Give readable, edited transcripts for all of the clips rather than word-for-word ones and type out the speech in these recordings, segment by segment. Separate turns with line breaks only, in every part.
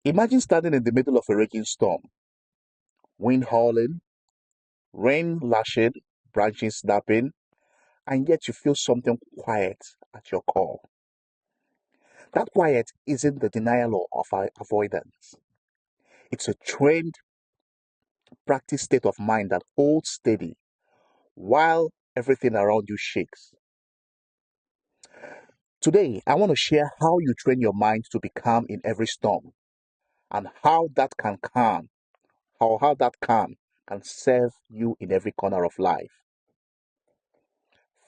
Imagine standing in the middle of a raging storm, wind howling, rain lashing, branches snapping, and yet you feel something quiet at your core. That quiet isn't the denial of avoidance. It's a trained, practiced state of mind that holds steady while everything around you shakes. Today, I want to share how you train your mind to be calm in every storm and how that calm can serve you in every corner of life.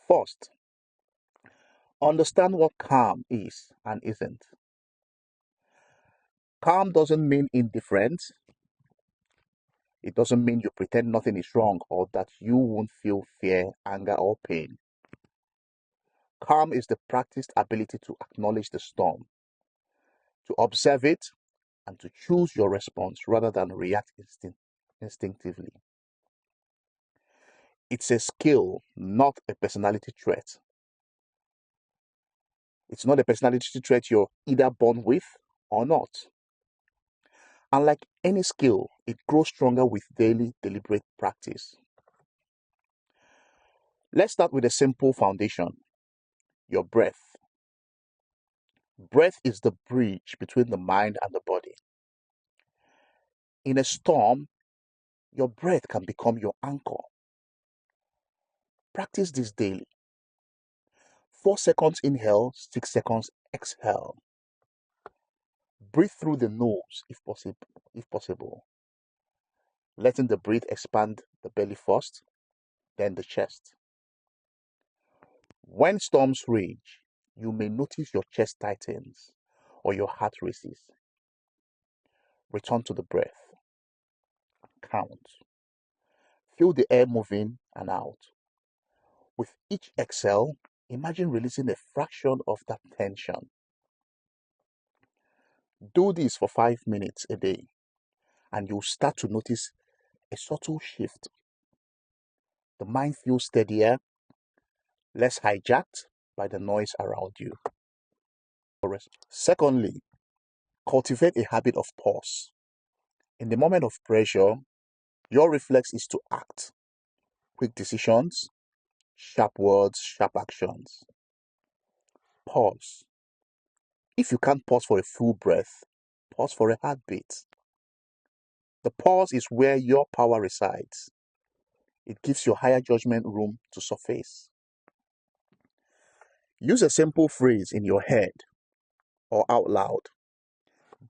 First, understand what calm is and isn't. Calm doesn't mean indifference. It doesn't mean you pretend nothing is wrong or that you won't feel fear, anger, or pain. Calm is the practiced ability to acknowledge the storm, to observe it, and to choose your response rather than react instinctively. It's a skill, not a personality trait. It's not a personality trait you're either born with or not. Unlike any skill, it grows stronger with daily deliberate practice. Let's start with a simple foundation, your breath. Breath is the bridge between the mind and the body. In a storm, your breath can become your anchor. Practice this daily. 4 seconds inhale, 6 seconds exhale. Breathe through the nose if possible, letting the breath expand the belly first, then the chest. When storms rage, you may notice your chest tightens or your heart races. Return to the breath. Count. Feel the air moving and out. With each exhale, imagine releasing a fraction of that tension. Do this for 5 minutes a day, and you'll start to notice a subtle shift. The mind feels steadier, less hijacked by the noise around you. Secondly, cultivate a habit of pause. In the moment of pressure, your reflex is to act. Quick decisions, sharp words, sharp actions. Pause. If you can't pause for a full breath, pause for a heartbeat. The pause is where your power resides. It gives your higher judgment room to surface. Use a simple phrase in your head or out loud.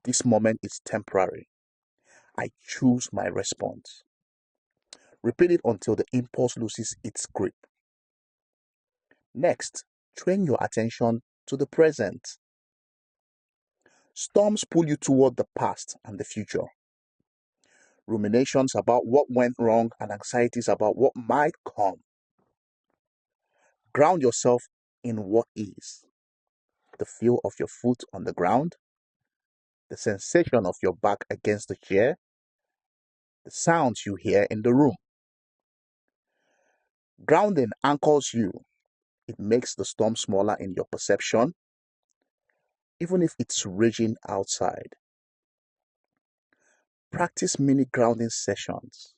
This moment is temporary. I choose my response. Repeat it until the impulse loses its grip. Next, train your attention to the present. Storms pull you toward the past and the future. Ruminations about what went wrong and anxieties about what might come. Ground yourself in what is. The feel of your foot on the ground, the sensation of your back against the chair, the sounds you hear in the room. Grounding anchors you. It makes the storm smaller in your perception, even if it's raging outside. Practice mini grounding sessions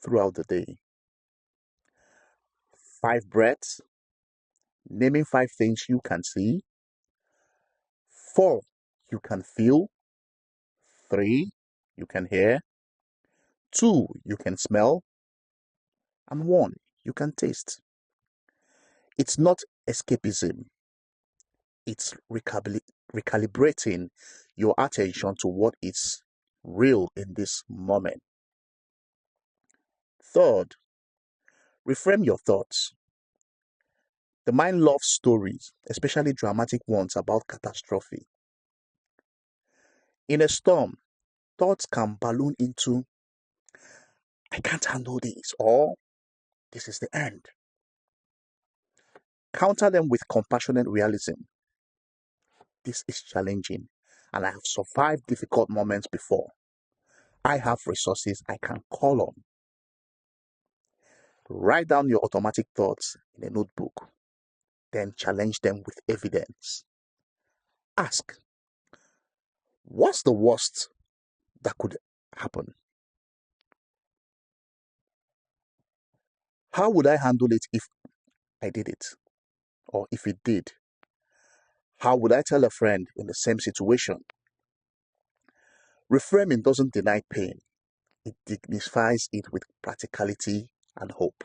throughout the day. 5 breaths, naming 5 things you can see, 4 you can feel, 3 you can hear, 2 you can smell, and 1 you can taste. It's not escapism, it's recalibrating your attention to what is real in this moment. Third, reframe your thoughts. The mind loves stories, especially dramatic ones about catastrophe. In a storm, thoughts can balloon into, I can't handle this, or this is the end. Counter them with compassionate realism. This is challenging, and I have survived difficult moments before. I have resources I can call on. Write down your automatic thoughts in a notebook, then challenge them with evidence. Ask, What's the worst that could happen? How would I handle it if I did it? Or if it did? How would I tell a friend in the same situation? Reframing doesn't deny pain, it dignifies it with practicality and hope.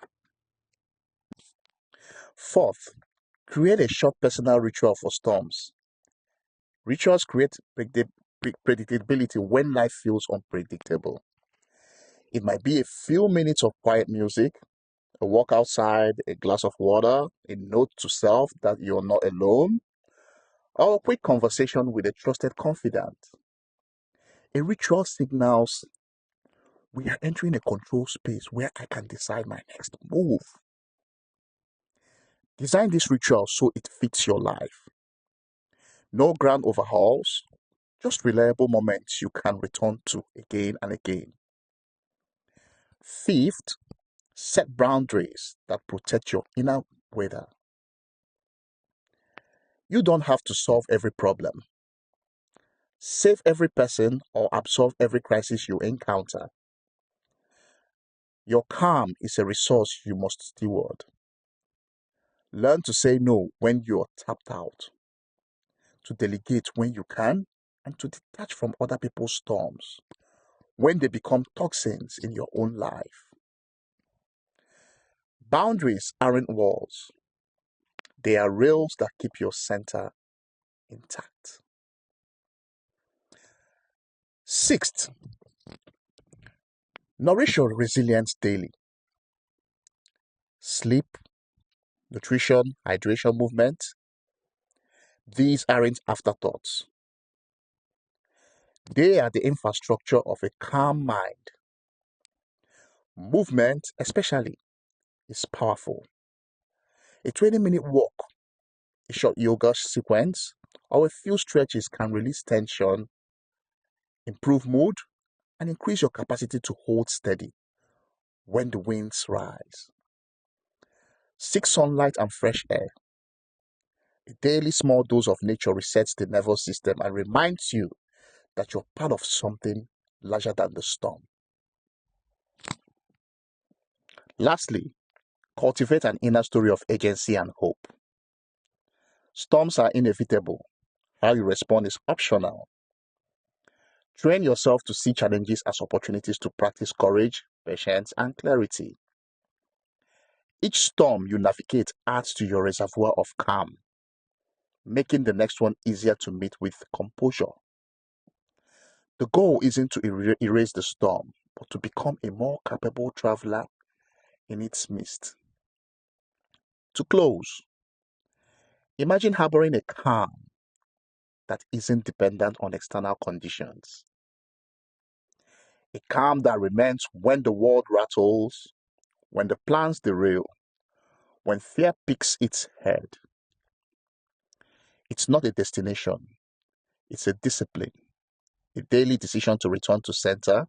Fourth, create a short personal ritual for storms. Rituals create predictability when life feels unpredictable. It might be a few minutes of quiet music, a walk outside, a glass of water, a note to self that you're not alone, or a quick conversation with a trusted confidant. A ritual signals we are entering a control space where I can decide my next move. Design this ritual so it fits your life. No grand overhauls, just reliable moments you can return to again and again. Fifth, set boundaries that protect your inner weather. You don't have to solve every problem, save every person, or absorb every crisis you encounter. Your calm is a resource you must steward. Learn to say no when you're tapped out, to delegate when you can, and to detach from other people's storms when they become toxins in your own life. Boundaries aren't walls, they are rails that keep your center intact. Sixth, nourish your resilience daily. Sleep, nutrition, hydration, movement, these aren't afterthoughts. They are the infrastructure of a calm mind. Movement, especially, is powerful. A 20-minute walk, a short yoga sequence, or a few stretches can release tension, improve mood, and increase your capacity to hold steady when the winds rise. Seek sunlight and fresh air. A daily small dose of nature resets the nervous system and reminds you that you're part of something larger than the storm. Lastly, cultivate an inner story of agency and hope. Storms are inevitable. How you respond is optional. Train yourself to see challenges as opportunities to practice courage, patience, and clarity. Each storm you navigate adds to your reservoir of calm, making the next one easier to meet with composure. The goal isn't to erase the storm, but to become a more capable traveler in its midst. To close, imagine harboring a calm that isn't dependent on external conditions. A calm that remains when the world rattles, when the plans derail, when fear picks its head. It's not a destination, it's a discipline, a daily decision to return to center,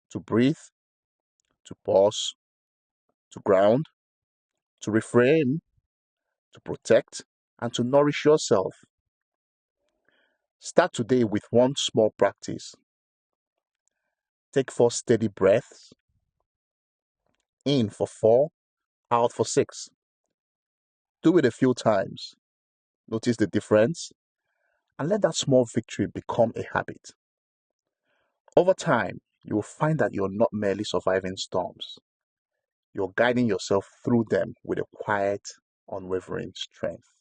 to breathe, to pause, to ground, to reframe, to protect, and to nourish yourself. Start today with one small practice. Take 4 steady breaths, in for 4, out for 6. Do it a few times. Notice the difference and let that small victory become a habit. Over time, you will find that you're not merely surviving storms, you're guiding yourself through them with a quiet, unwavering strength.